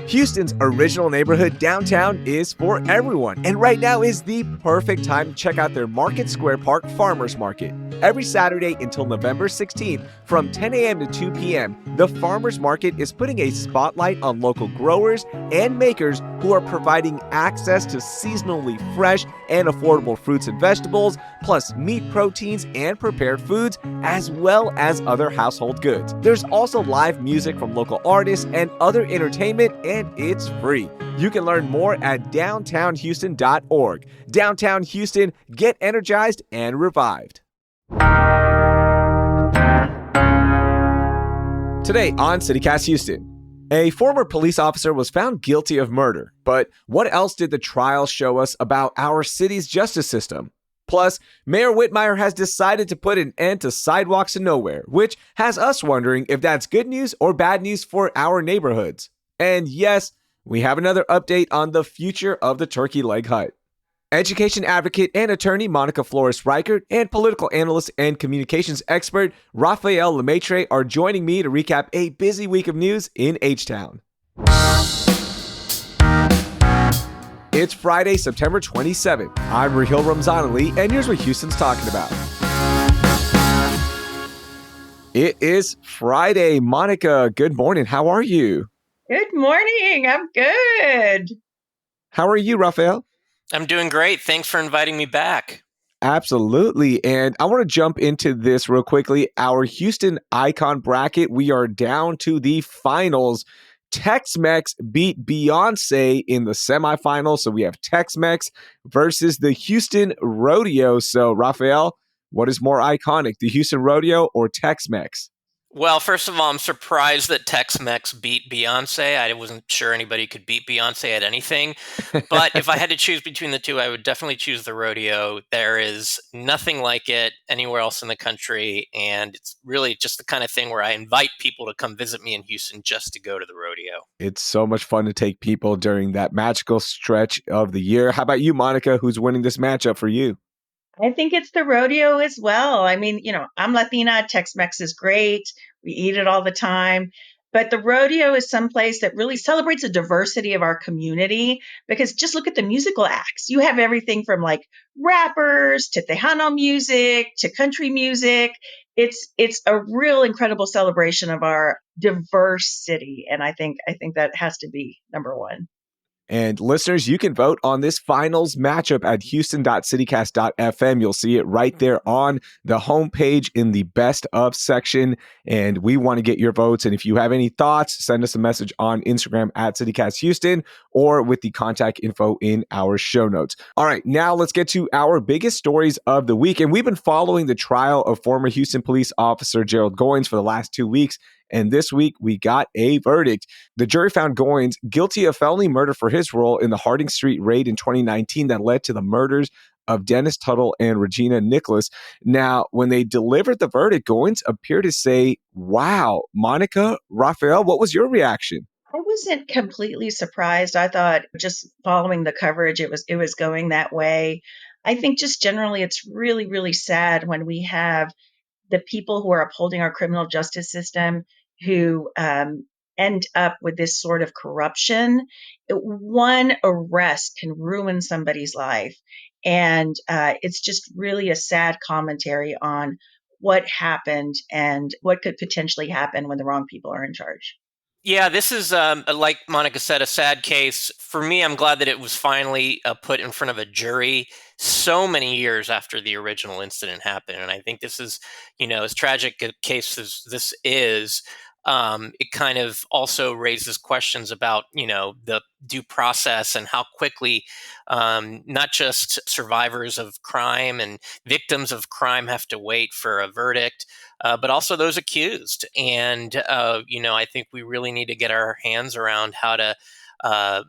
Houston's original neighborhood downtown is for everyone, and right now is the perfect time to check out their Market Square Park Farmers Market. Every Saturday until November 16th from 10 a.m. to 2 p.m., the Farmers Market is putting a spotlight on local growers and makers who are providing access to seasonally fresh and affordable fruits and vegetables, plus meat proteins and prepared foods, as well as other household goods. There's also live music from local artists and other entertainment, and it's free. You can learn more at downtownhouston.org. Downtown Houston, get energized and revived. Today on CityCast Houston, a former police officer was found guilty of murder, but what else did the trial show us about our city's justice system? Plus, Mayor Whitmire has decided to put an end to sidewalks to nowhere, which has us wondering if that's good news or bad news for our neighborhoods. And yes, we have another update on the future of the turkey leg hut. Education advocate and attorney Monica Flores Richart and political analyst and communications expert Rafael Lemaitre are joining me to recap a busy week of news in H-Town. It's Friday, September 27th. I'm Raheel Ramzanali, and here's what Houston's talking about. It is Friday. Monica, good morning. How are you? Good morning. I'm good. How are you, Rafael? I'm doing great. Thanks for inviting me back. Absolutely. And I want to jump into this real quickly. Our Houston Icon bracket, we are down to the finals. Tex-Mex beat Beyonce in the semifinals. So we have Tex-Mex versus the Houston Rodeo. So, Rafael, what is more iconic, the Houston Rodeo or Tex-Mex? Well, first of all, I'm surprised that Tex-Mex beat Beyonce. I wasn't sure anybody could beat Beyonce at anything. But if I had to choose between the two, I would definitely choose the rodeo. There is nothing like it anywhere else in the country. And it's really just the kind of thing where I invite people to come visit me in Houston just to go to the rodeo. It's so much fun to take people during that magical stretch of the year. How about you, Monica? Who's winning this matchup for you? I think it's the rodeo as well. I mean, I'm Latina. Tex-Mex is great. We eat it all the time. But the rodeo is someplace that really celebrates the diversity of our community because just look at the musical acts. You have everything from like rappers to Tejano music to country music. It's a real incredible celebration of our diverse city. And I think that has to be number one. And listeners, you can vote on this finals matchup at houston.citycast.fm. You'll see it right there on the homepage in the best of section. And we want to get your votes. And if you have any thoughts, send us a message on Instagram at CityCast Houston or with the contact info in our show notes. All right, now let's get to our biggest stories of the week. And we've been following the trial of former Houston police officer Gerald Goines for the last 2 weeks. And this week, we got a verdict. The jury found Goines guilty of felony murder for his role in the Harding Street raid in 2019 that led to the murders of Dennis Tuttle and Regina Nicholas. Now, when they delivered the verdict, Goines appeared to say, wow. Monica, Rafael, what was your reaction? I wasn't completely surprised. I thought just following the coverage, it was going that way. I think just generally, it's really, really sad when we have the people who are upholding our criminal justice system who end up with this sort of corruption. One arrest can ruin somebody's life. And it's just really a sad commentary on what happened and what could potentially happen when the wrong people are in charge. Yeah, this is, like Monica said, a sad case. For me, I'm glad that it was finally put in front of a jury so many years after the original incident happened. And I think this is, as tragic a case as this is, it kind of also raises questions about, the due process and how quickly not just survivors of crime and victims of crime have to wait for a verdict, but also those accused. And, I think we really need to get our hands around how to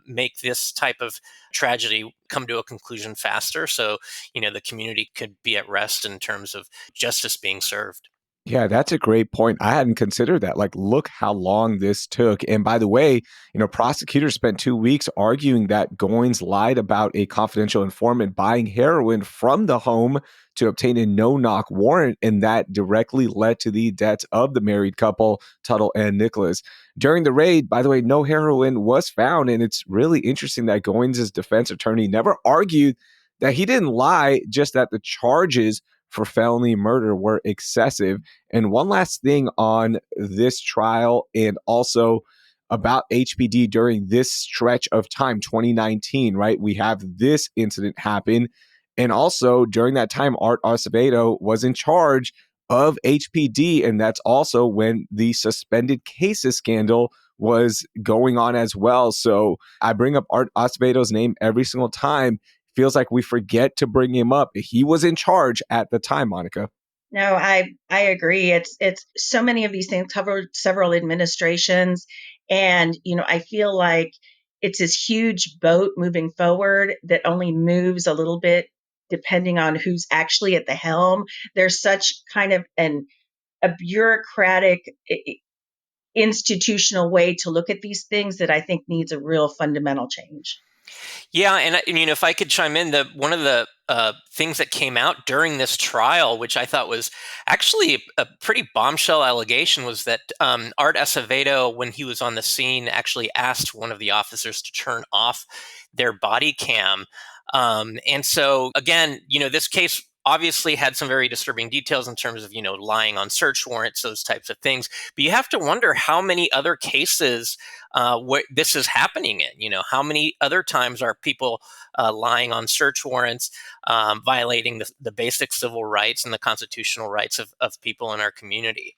make this type of tragedy come to a conclusion faster so, the community could be at rest in terms of justice being served. Yeah, that's a great point. I hadn't considered that. Like, look how long this took. And by the way, prosecutors spent 2 weeks arguing that Goines lied about a confidential informant buying heroin from the home to obtain a no-knock warrant, and that directly led to the deaths of the married couple, Tuttle and Nicholas. During the raid, by the way, no heroin was found, and it's really interesting that Goines' defense attorney never argued that he didn't lie, just that the charges for felony murder were excessive. And one last thing on this trial and also about HPD during this stretch of time, 2019, right? We have this incident happen. And also during that time, Art Acevedo was in charge of HPD. And that's also when the suspended cases scandal was going on as well. So I bring up Art Acevedo's name every single time. Feels like we forget to bring him up. He was in charge at the time, Monica. No, I agree. It's so many of these things covered several administrations, and I feel like it's this huge boat moving forward that only moves a little bit depending on who's actually at the helm. There's such kind of a bureaucratic institutional way to look at these things that I think needs a real fundamental change. Yeah, and if I could chime in, the one of the things that came out during this trial, which I thought was actually a pretty bombshell allegation, was that Art Acevedo, when he was on the scene, actually asked one of the officers to turn off their body cam. And so, again, this case obviously had some very disturbing details in terms of, lying on search warrants, those types of things. But you have to wonder how many other cases what this is happening in. How many other times are people lying on search warrants, violating the basic civil rights and the constitutional rights of people in our community?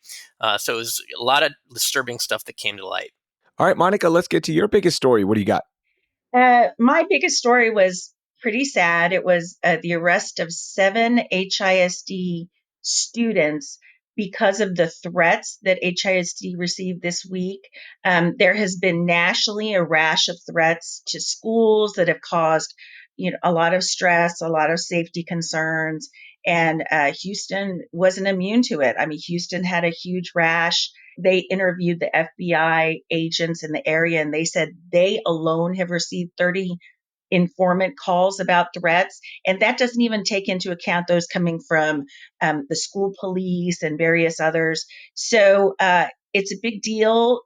So it was a lot of disturbing stuff that came to light. All right, Monica, let's get to your biggest story. What do you got? My biggest story was pretty sad. It was the arrest of 7 HISD students because of the threats that HISD received this week. There has been nationally a rash of threats to schools that have caused, a lot of stress, a lot of safety concerns, and Houston wasn't immune to it. I mean, Houston had a huge rash. They interviewed the FBI agents in the area, and they said they alone have received 30 informant calls about threats. And that doesn't even take into account those coming from the school police and various others. So it's a big deal.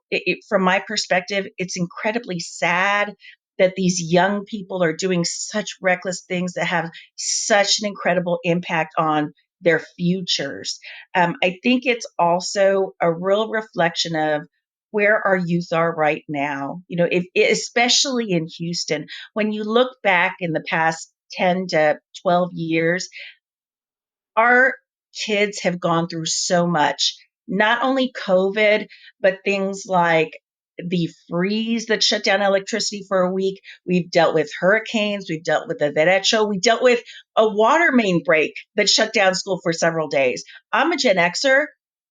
From my perspective, it's incredibly sad that these young people are doing such reckless things that have such an incredible impact on their futures. I think it's also a real reflection of where our youth are right now. Especially in Houston, when you look back in the past 10 to 12 years, our kids have gone through so much, not only COVID, but things like the freeze that shut down electricity for a week. We've dealt with hurricanes. We've dealt with the derecho. We dealt with a water main break that shut down school for several days. I'm a Gen Xer,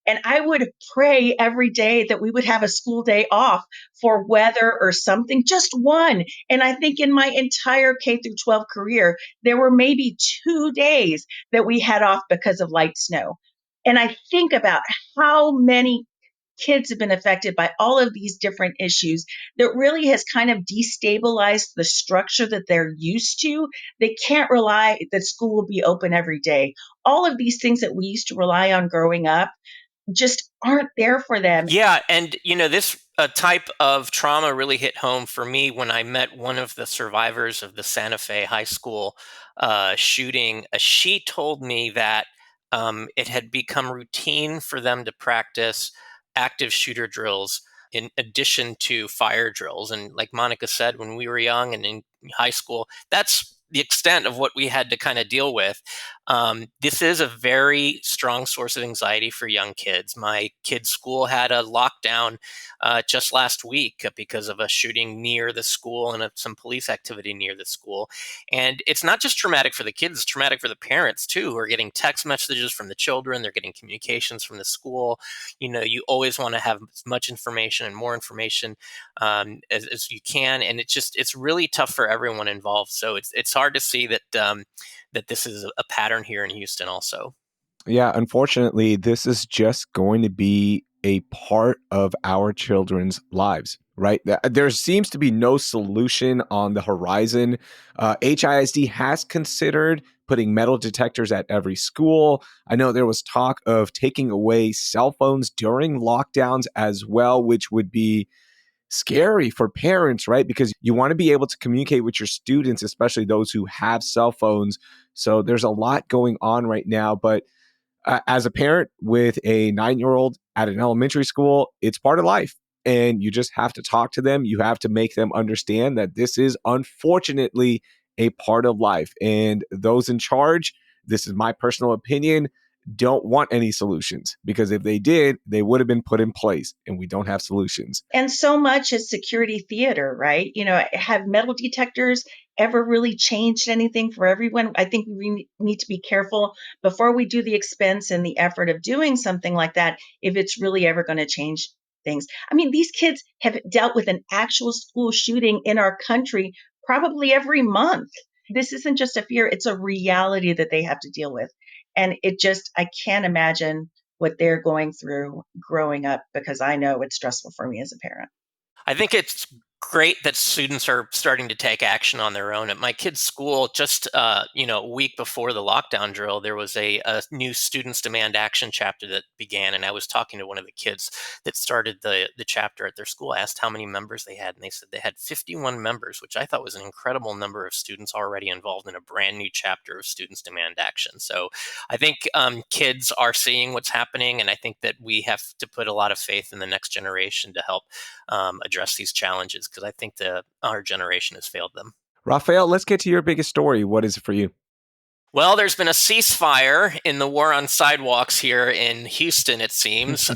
and I would pray every day that we would have a school day off for weather or something, just one. And I think in my entire K through 12 career, there were maybe 2 days that we had off because of light snow. And I think about how many kids have been affected by all of these different issues that really has kind of destabilized the structure that they're used to. They can't rely that school will be open every day. All of these things that we used to rely on growing up just aren't there for them. Yeah, and this type of trauma really hit home for me when I met one of the survivors of the Santa Fe High School shooting. She told me that it had become routine for them to practice active shooter drills in addition to fire drills. And like Monica said, when we were young and in high school, that's the extent of what we had to kind of deal with. This is a very strong source of anxiety for young kids. My kid's school had a lockdown just last week because of a shooting near the school and some police activity near the school. And it's not just traumatic for the kids, it's traumatic for the parents too, who are getting text messages from the children, they're getting communications from the school. You always want to have as much information and more information as you can. And it's really tough for everyone involved. So it's hard to see that that this is a pattern here in Houston also. Yeah, unfortunately, this is just going to be a part of our children's lives, right? There seems to be no solution on the horizon. HISD has considered putting metal detectors at every school. I know there was talk of taking away cell phones during lockdowns as well, which would be scary for parents, right? Because you want to be able to communicate with your students, especially those who have cell phones. So there's a lot going on right now, but as a parent with a 9-year-old at an elementary school, it's part of life. And you just have to talk to them. You have to make them understand that this is unfortunately a part of life. And those in charge, this is my personal opinion, don't want any solutions, because if they did, they would have been put in place, and we don't have solutions. And so much is security theater, right? Have metal detectors ever really changed anything for everyone? I think we need to be careful before we do the expense and the effort of doing something like that, if it's really ever going to change things. I mean, these kids have dealt with an actual school shooting in our country probably every month. This isn't just a fear, it's a reality that they have to deal with. And I can't imagine what they're going through growing up, because I know it's stressful for me as a parent. I think it's great that students are starting to take action on their own. At my kid's school, just a week before the lockdown drill, there was a new Students Demand Action chapter that began, and I was talking to one of the kids that started the chapter at their school. I asked how many members they had, and they said they had 51 members, which I thought was an incredible number of students already involved in a brand new chapter of Students Demand Action. So I think kids are seeing what's happening, and I think that we have to put a lot of faith in the next generation to help address these challenges, because I think our generation has failed them. Rafael, let's get to your biggest story. What is it for you? Well, there's been a ceasefire in the war on sidewalks here in Houston, it seems.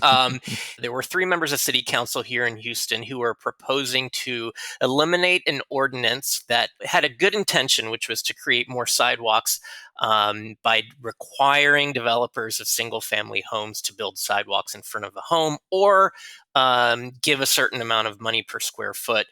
There were 3 members of city council here in Houston who were proposing to eliminate an ordinance that had a good intention, which was to create more sidewalks by requiring developers of single family homes to build sidewalks in front of a home, or give a certain amount of money per square foot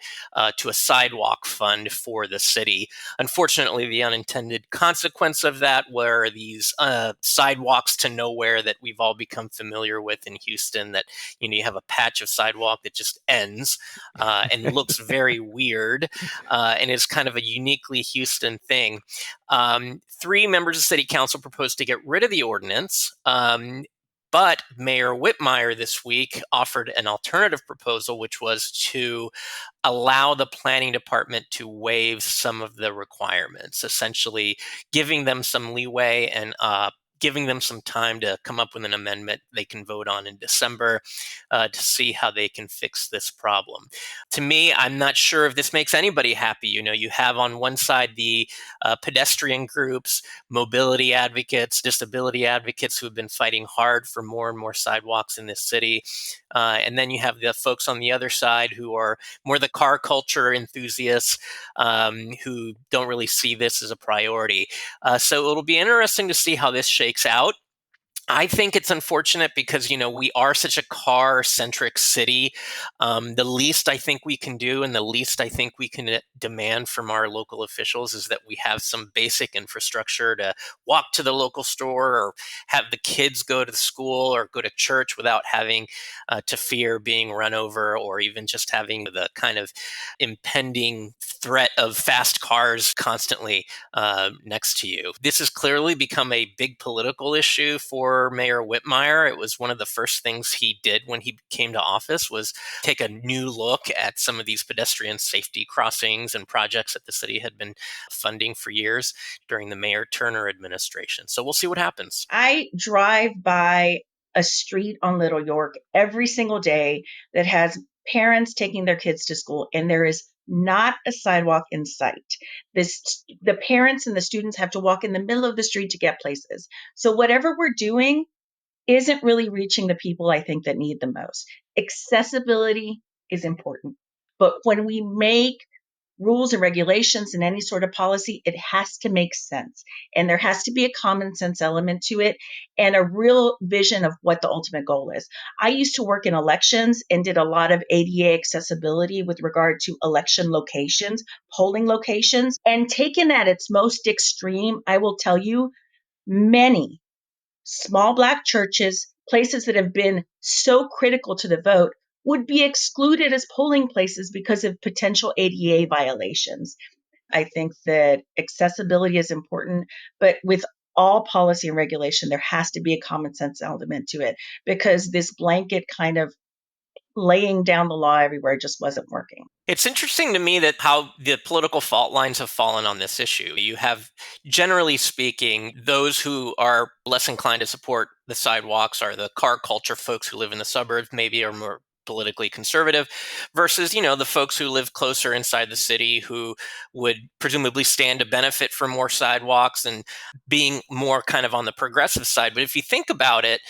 to a sidewalk fund for the city. Unfortunately, the unintended consequence of that were these sidewalks to nowhere that we've all become familiar with in Houston. That you have a patch of sidewalk that just ends and looks very weird, and is kind of a uniquely Houston thing. 3 members of city council proposed to get rid of the ordinance. But Mayor Whitmire this week offered an alternative proposal, which was to allow the planning department to waive some of the requirements, essentially giving them some leeway and giving them some time to come up with an amendment they can vote on in December to see how they can fix this problem. To me, I'm not sure if this makes anybody happy. You have on one side the pedestrian groups, mobility advocates, disability advocates who have been fighting hard for more and more sidewalks in this city. And then you have the folks on the other side who are more the car culture enthusiasts who don't really see this as a priority. So it'll be interesting to see how this shakes out. I think it's unfortunate because, we are such a car-centric city. The least I think we can do and the least I think we can demand from our local officials is that we have some basic infrastructure to walk to the local store or have the kids go to the school or go to church without having to fear being run over, or even just having the kind of impending threat of fast cars constantly next to you. This has clearly become a big political issue for Mayor Whitmire. It was one of the first things he did when he came to office, was take a new look at some of these pedestrian safety crossings and projects that the city had been funding for years during the Mayor Turner administration. So we'll see what happens. I drive by a street on Little York every single day that has parents taking their kids to school, and there is not a sidewalk in sight. The parents and the students have to walk in the middle of the street to get places. So whatever we're doing isn't really reaching the people I think that need the most. Accessibility is important, but when we make rules and regulations and any sort of policy, it has to make sense. And there has to be a common sense element to it and a real vision of what the ultimate goal is. I used to work in elections and did a lot of ADA accessibility with regard to election locations, polling locations, and taken at its most extreme, I will tell you, many small Black churches, places that have been so critical to the vote, would be excluded as polling places because of potential ADA violations. I think that accessibility is important, but with all policy and regulation, there has to be a common sense element to it, because this blanket kind of laying down the law everywhere just wasn't working. It's interesting to me that how the political fault lines have fallen on this issue. You have, generally speaking, those who are less inclined to support the sidewalks are the car culture folks who live in the suburbs, maybe are more politically conservative, versus, the folks who live closer inside the city who would presumably stand to benefit from more sidewalks and being more kind of on the progressive side. But if you think about it,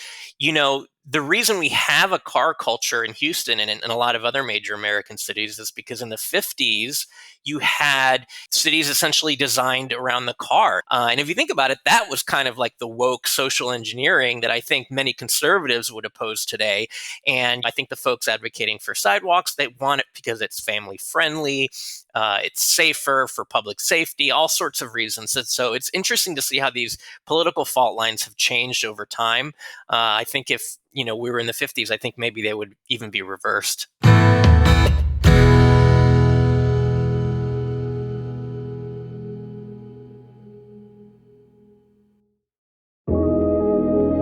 the reason we have a car culture in Houston and in a lot of other major American cities is because in the 50s, you had cities essentially designed around the car. And if you think about it, that was kind of like the woke social engineering that I think many conservatives would oppose today. And I think the folks advocating for sidewalks, they want it because it's family friendly. It's safer for public safety, all sorts of reasons. And so it's interesting to see how these political fault lines have changed over time. I think if we were in the 50s, I think maybe they would even be reversed.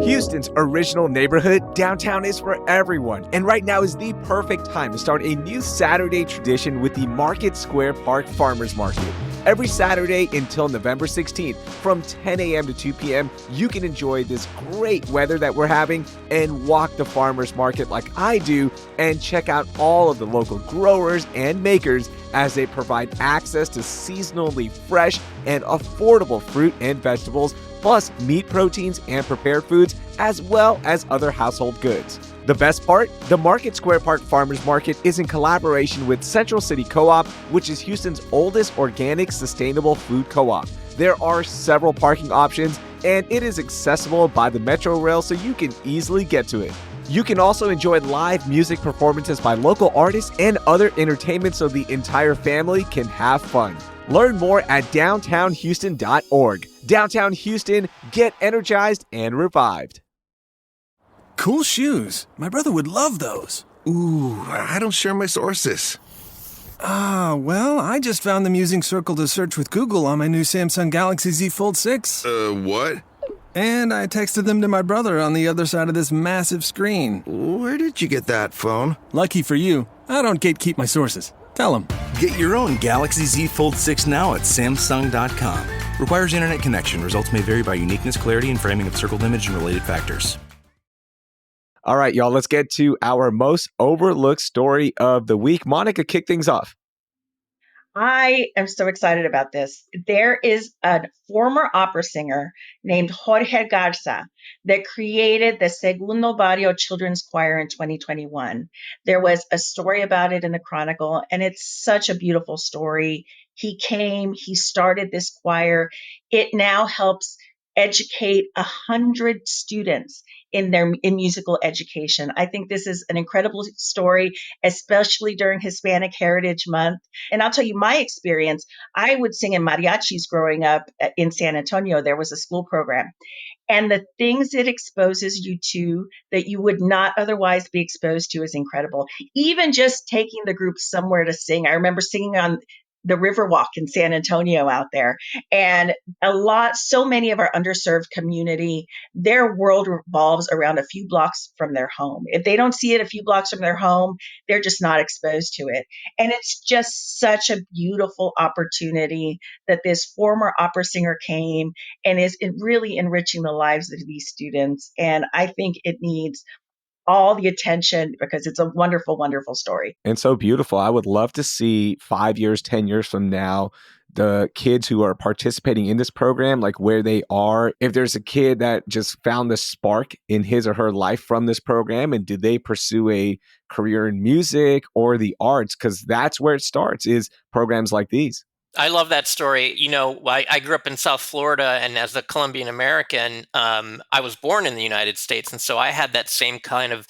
Houston's original neighborhood, downtown is for everyone, and right now is the perfect time to start a new Saturday tradition with the Market Square Park Farmers Market. Every Saturday until November 16th, from 10 a.m. to 2 p.m., you can enjoy this great weather that we're having and walk the farmers market like I do and check out all of the local growers and makers as they provide access to seasonally fresh and affordable fruit and vegetables, plus meat proteins and prepared foods, as well as other household goods. The best part? The Market Square Park Farmers Market is in collaboration with Central City Co-op, which is Houston's oldest organic sustainable food co-op. There are several parking options, and it is accessible by the Metro Rail, so you can easily get to it. You can also enjoy live music performances by local artists and other entertainment so the entire family can have fun. Learn more at downtownhouston.org. Downtown Houston, get energized and revived. Cool shoes. My brother would love those. Ooh, I don't share my sources. Well, I just found them using Circle to Search with Google on my new Samsung Galaxy Z Fold 6. What? And I texted them to my brother on the other side of this massive screen. Where did you get that phone? Lucky for you, I don't gatekeep my sources. Tell them. Get your own Galaxy Z Fold 6 now at Samsung.com. Requires internet connection. Results may vary by uniqueness, clarity, and framing of circled image and related factors. All right, y'all, let's get to our most overlooked story of the week. Monica, kick things off. I am so excited about this. There is a former opera singer named Jorge Garza that created the Segundo Barrio Children's Choir in 2021. There was a story about it in the Chronicle, and it's such a beautiful story. He started this choir. It now helps educate 100 students in musical education. I think this is an incredible story, especially during Hispanic Heritage Month. And I'll tell you my experience. I would sing in mariachis growing up in San Antonio. There was a school program. And the things it exposes you to that you would not otherwise be exposed to is incredible. Even just taking the group somewhere to sing. I remember singing on the Riverwalk in San Antonio out there. And so many of our underserved community, their world revolves around a few blocks from their home. If they don't see it a few blocks from their home, they're just not exposed to it. And it's just such a beautiful opportunity that this former opera singer came and is really enriching the lives of these students. And I think it needs all the attention because it's a wonderful, wonderful story. And so beautiful. I would love to see 5 years, 10 years from now, the kids who are participating in this program, like where they are. If there's a kid that just found the spark in his or her life from this program, and do they pursue a career in music or the arts? Because that's where it starts, is programs like these. I love that story. I grew up in South Florida, and as a Colombian American, I was born in the United States. And so I had that same kind of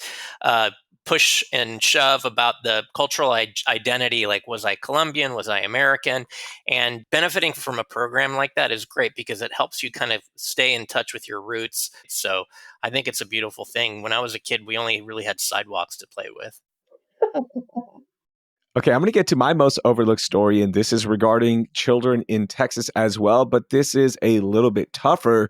push and shove about the cultural identity, like was I Colombian, was I American? And benefiting from a program like that is great because it helps you kind of stay in touch with your roots. So I think it's a beautiful thing. When I was a kid, we only really had sidewalks to play with. Okay, I'm going to get to my most overlooked story, and this is regarding children in Texas as well, but this is a little bit tougher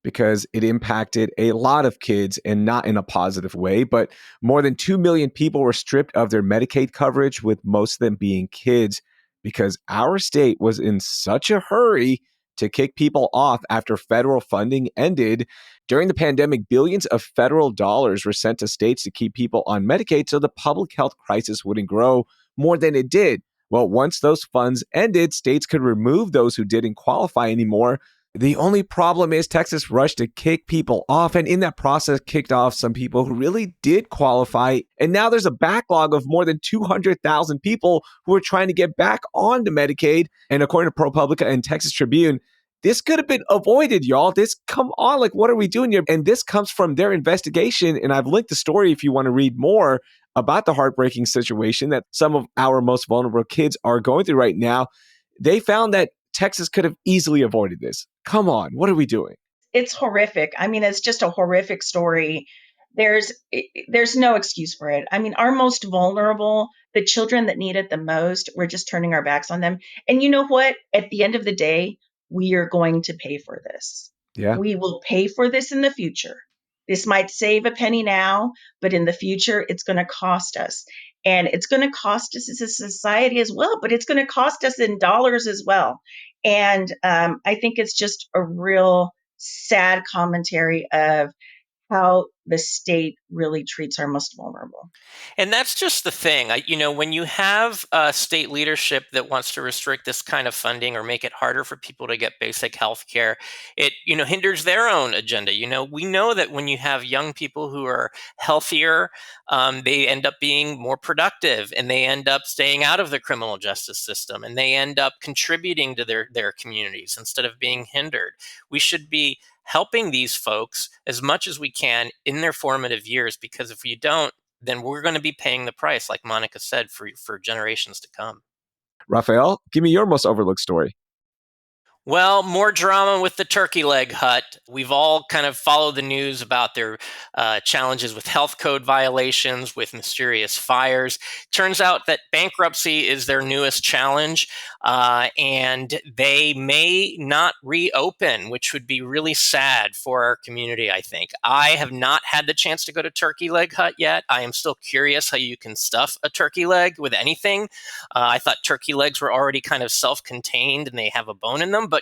because it impacted a lot of kids and not in a positive way. But more than 2 million people were stripped of their Medicaid coverage, with most of them being kids, because our state was in such a hurry to kick people off after federal funding ended. During the pandemic, billions of federal dollars were sent to states to keep people on Medicaid so the public health crisis wouldn't grow more than it did. Well, once those funds ended, states could remove those who didn't qualify anymore. The only problem is Texas rushed to kick people off, and in that process kicked off some people who really did qualify. And now there's a backlog of more than 200,000 people who are trying to get back onto Medicaid. And according to ProPublica and Texas Tribune, this could have been avoided, y'all. Come on, like, what are we doing here? And this comes from their investigation. And I've linked the story if you want to read more about the heartbreaking situation that some of our most vulnerable kids are going through right now. They found that Texas could have easily avoided this. Come on, what are we doing? It's horrific. I mean, it's just a horrific story. There's no excuse for it. I mean, our most vulnerable, the children that need it the most, we're just turning our backs on them. And you know what? At the end of the day, we are going to pay for this. Yeah. We will pay for this in the future. This might save a penny now, but in the future, it's going to cost us. And it's going to cost us as a society as well, but it's going to cost us in dollars as well. And I think it's just a real sad commentary of how the state really treats our most vulnerable. And that's just the thing. When you have state leadership that wants to restrict this kind of funding or make it harder for people to get basic health care, it, hinders their own agenda. We know that when you have young people who are healthier, they end up being more productive and they end up staying out of the criminal justice system and they end up contributing to their communities instead of being hindered. We should be helping these folks as much as we can in their formative years, because if you don't, then we're going to be paying the price, like Monica said, for generations to come. Rafael, give me your most overlooked story. Well, more drama with the turkey leg hut. We've all kind of followed the news about their challenges with health code violations, with mysterious fires. Turns out that bankruptcy is their newest challenge, and they may not reopen, which would be really sad for our community, I think. I have not had the chance to go to Turkey Leg Hut yet. I am still curious how you can stuff a turkey leg with anything. I thought turkey legs were already kind of self-contained and they have a bone in them. But,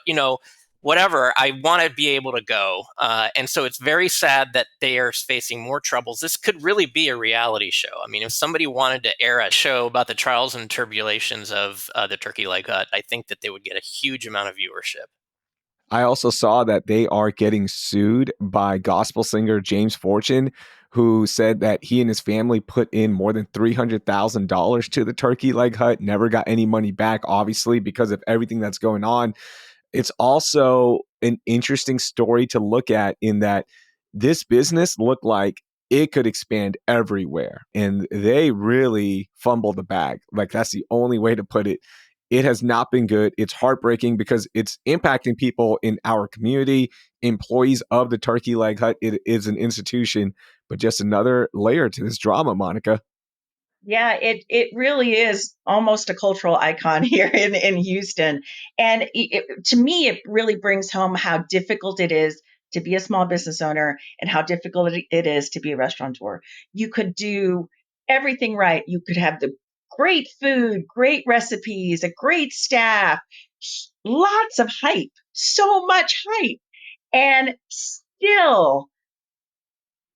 whatever, I want to be able to go. And so it's very sad that they are facing more troubles. This could really be a reality show. I mean, if somebody wanted to air a show about the trials and tribulations of the Turkey Leg Hut, I think that they would get a huge amount of viewership. I also saw that they are getting sued by gospel singer James Fortune, who said that he and his family put in more than $300,000 to the Turkey Leg Hut, never got any money back, obviously, because of everything that's going on. It's also an interesting story to look at in that this business looked like it could expand everywhere. And they really fumbled the bag. Like, that's the only way to put it. It has not been good. It's heartbreaking because it's impacting people in our community, employees of the Turkey Leg Hut. It is an institution, but just another layer to this drama, Monica. Yeah, it really is almost a cultural icon here in Houston. And to me, it really brings home how difficult it is to be a small business owner and how difficult it is to be a restaurateur. You could do everything right. You could have the great food, great recipes, a great staff, lots of hype, so much hype. And still,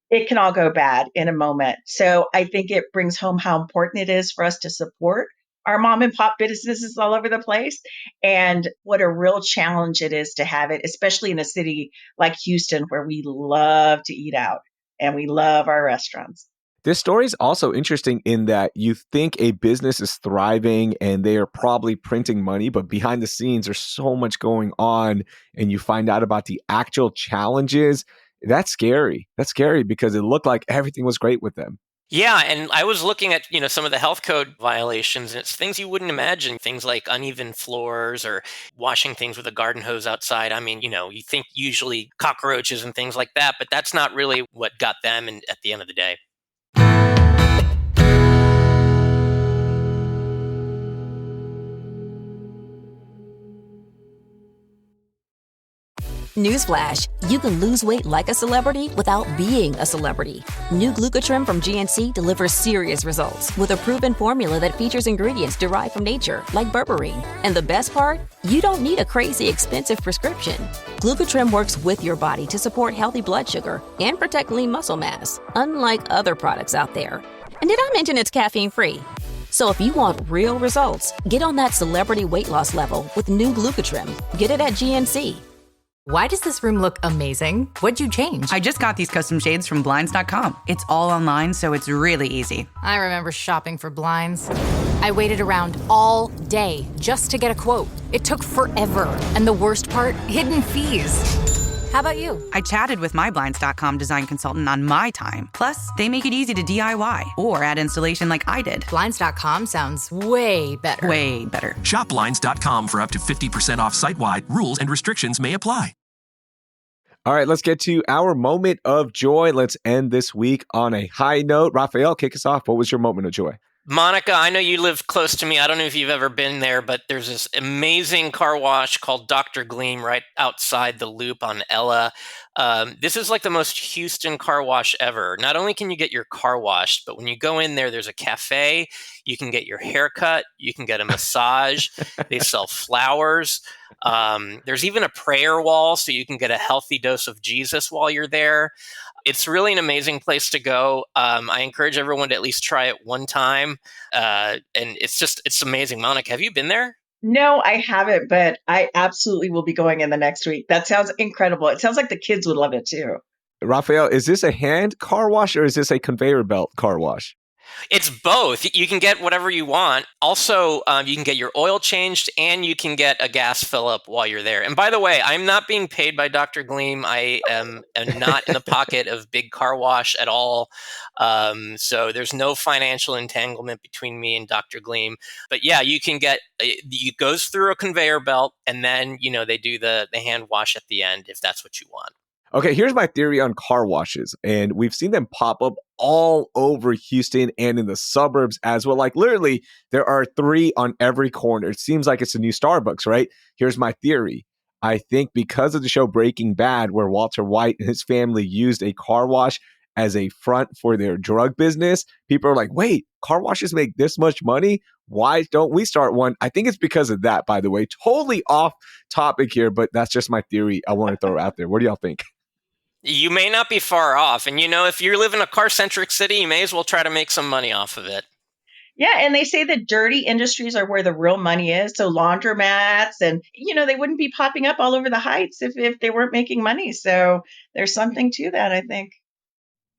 it can all go bad in a moment. So I think it brings home how important it is for us to support our mom and pop businesses all over the place, and what a real challenge it is to have it, especially in a city like Houston, where we love to eat out and we love our restaurants. This story is also interesting in that you think a business is thriving and they are probably printing money, but behind the scenes, there's so much going on, and you find out about the actual challenges. That's scary. That's scary because it looked like everything was great with them. Yeah, and I was looking at, some of the health code violations, and it's things you wouldn't imagine, things like uneven floors or washing things with a garden hose outside. I mean, you think usually cockroaches and things like that, but that's not really what got them at the end of the day. Newsflash, you can lose weight like a celebrity without being a celebrity. New Glucotrim from GNC delivers serious results with a proven formula that features ingredients derived from nature, like berberine. And the best part? You don't need a crazy expensive prescription. Glucotrim works with your body to support healthy blood sugar and protect lean muscle mass, unlike other products out there. And did I mention it's caffeine-free? So if you want real results, get on that celebrity weight loss level with new Glucotrim. Get it at GNC. Why does this room look amazing? What'd you change? I just got these custom shades from Blinds.com. It's all online, so it's really easy. I remember shopping for blinds. I waited around all day just to get a quote. It took forever. And the worst part, hidden fees. How about you? I chatted with my Blinds.com design consultant on my time. Plus, they make it easy to DIY or add installation like I did. Blinds.com sounds way better. Way better. Shop Blinds.com for up to 50% off site-wide. Rules and restrictions may apply. All right, let's get to our moment of joy. Let's end this week on a high note. Rafael, kick us off. What was your moment of joy? Monica, I know you live close to me. I don't know if you've ever been there, but there's this amazing car wash called Dr. Gleam right outside the Loop on Ella. This is like the most Houston car wash ever. Not only can you get your car washed, but when you go in there, there's a cafe. You can get your hair cut. You can get a massage. They sell flowers. There's even a prayer wall, so you can get a healthy dose of Jesus while you're there. It's really an amazing place to go. I encourage everyone to at least try it one time. And it's amazing. Monica, have you been there? No, I haven't, but I absolutely will be going in the next week. That sounds incredible. It sounds like the kids would love it too. Rafael, is this a hand car wash or is this a conveyor belt car wash? It's both. You can get whatever you want. Also, you can get your oil changed and you can get a gas fill up while you're there. And by the way, I'm not being paid by Dr. Gleam. I am not in the pocket of Big Car Wash at all. So there's no financial entanglement between me and Dr. Gleam. But yeah, you can get, it goes through a conveyor belt and then, they do the hand wash at the end if that's what you want. Okay, here's my theory on car washes. And we've seen them pop up all over Houston and in the suburbs as well. Like literally, there are 3 on every corner. It seems like it's a new Starbucks, right? Here's my theory. I think because of the show Breaking Bad, where Walter White and his family used a car wash as a front for their drug business, people are like, wait, car washes make this much money? Why don't we start one? I think it's because of that, by the way. Totally off topic here, but that's just my theory I want to throw out there. What do y'all think? You may not be far off. And, if you live in a car-centric city, you may as well try to make some money off of it. Yeah, and they say that dirty industries are where the real money is. So laundromats and, they wouldn't be popping up all over the heights if they weren't making money. So there's something to that, I think.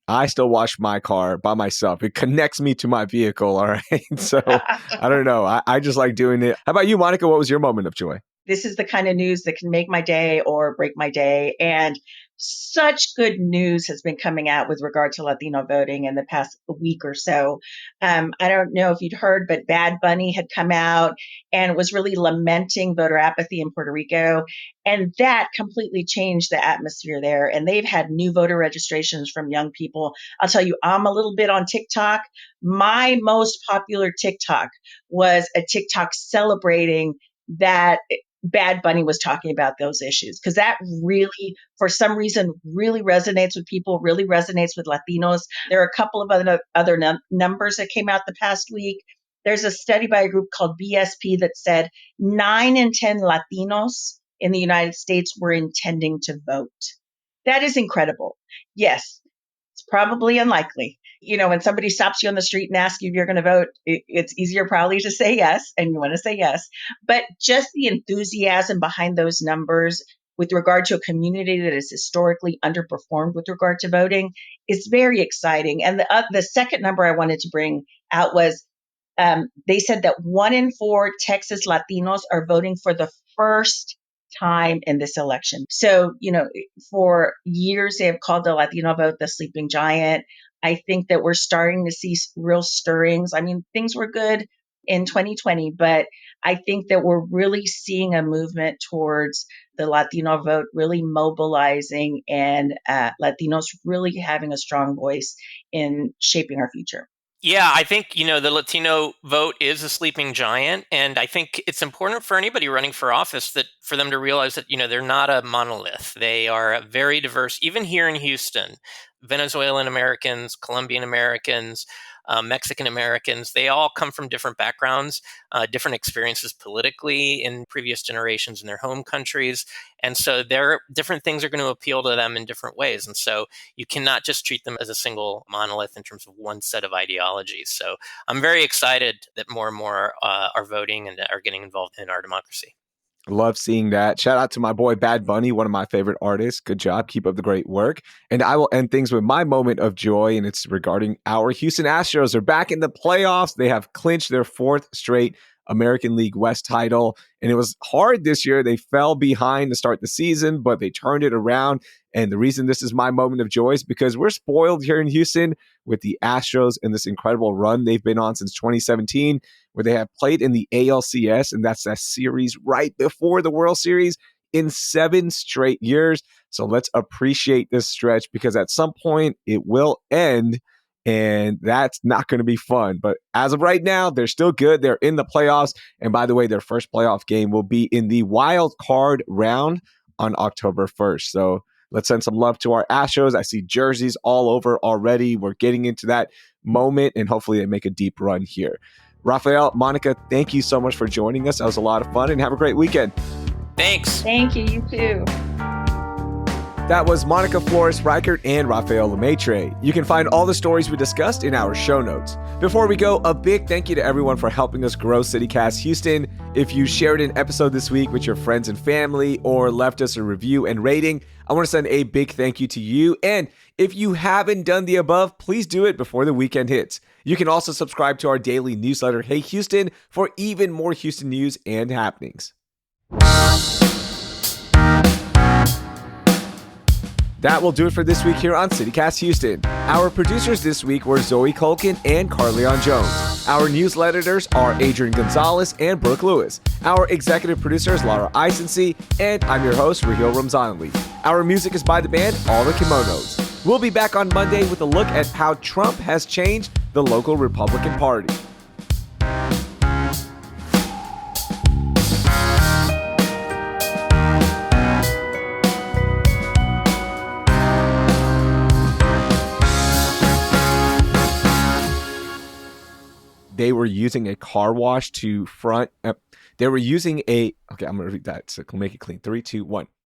I still wash my car by myself. It connects me to my vehicle, all right? So I don't know. I just like doing it. How about you, Monica? What was your moment of joy? This is the kind of news that can make my day or break my day. And such good news has been coming out with regard to Latino voting in the past week or so. I don't know if you'd heard, but Bad Bunny had come out and was really lamenting voter apathy in Puerto Rico. And that completely changed the atmosphere there. And they've had new voter registrations from young people. I'll tell you, I'm a little bit on TikTok. My most popular TikTok was a TikTok celebrating that Bad Bunny was talking about those issues, because that really, for some reason, really resonates with people, really resonates with Latinos. There are a couple of other numbers that came out the past week. There's a study by a group called BSP that said 9 in 10 Latinos in the United States were intending to vote. That is incredible. Yes, it's probably unlikely. When somebody stops you on the street and asks you if you're going to vote, it's easier probably to say yes, and you want to say yes. But just the enthusiasm behind those numbers with regard to a community that is historically underperformed with regard to voting is very exciting. And the second number I wanted to bring out was they said that 1 in 4 Texas Latinos are voting for the first time in this election. So, for years, they have called the Latino vote the sleeping giant. I think that we're starting to see real stirrings. I mean, things were good in 2020, but I think that we're really seeing a movement towards the Latino vote really mobilizing and Latinos really having a strong voice in shaping our future. Yeah, I think, the Latino vote is a sleeping giant. And I think it's important for anybody running for office that for them to realize that, they're not a monolith. They are very diverse, even here in Houston. Venezuelan Americans, Colombian Americans, Mexican Americans, they all come from different backgrounds, different experiences politically in previous generations in their home countries. And so different things are going to appeal to them in different ways. And so you cannot just treat them as a single monolith in terms of one set of ideologies. So I'm very excited that more and more are voting and are getting involved in our democracy. Love seeing that. Shout out to my boy Bad Bunny, one of my favorite artists. Good job. Keep up the great work. And I will end things with my moment of joy, and it's regarding our Houston Astros. Are back in the playoffs. They have clinched their 4th straight American League West title. And it was hard this year. They fell behind to start the season, but they turned it around. And the reason this is my moment of joy is because we're spoiled here in Houston with the Astros and this incredible run they've been on since 2017, where they have played in the ALCS, and that's that series right before the World Series, in 7 straight years. So let's appreciate this stretch, because at some point it will end, and that's not going to be fun. But as of right now, they're still good. They're in the playoffs. And by the way, their first playoff game will be in the wild card round on October 1st. So let's send some love to our Astros. I see jerseys all over already. We're getting into that moment, and hopefully they make a deep run here. Rafael, Monica, thank you so much for joining us. That was a lot of fun, and have a great weekend. Thanks. Thank you. You too. That was Monica Flores Richart and Rafael Lemaitre. You can find all the stories we discussed in our show notes. Before we go, a big thank you to everyone for helping us grow CityCast Houston. If you shared an episode this week with your friends and family, or left us a review and rating, I want to send a big thank you to you. And if you haven't done the above, please do it before the weekend hits. You can also subscribe to our daily newsletter, Hey Houston, for even more Houston news and happenings. That will do it for this week here on CityCast Houston. Our producers this week were Zoe Culkin and Carleon Jones. Our news editors are Adrian Gonzalez and Brooke Lewis. Our executive producer is Laura Isensee, and I'm your host, Raheel Ramzanali. Our music is by the band All the Kimonos. We'll be back on Monday with a look at how Trump has changed the local Republican Party. They were using a car wash to front. They were using a. Okay, I'm going to read that. So make it clean. 3, 2, 1.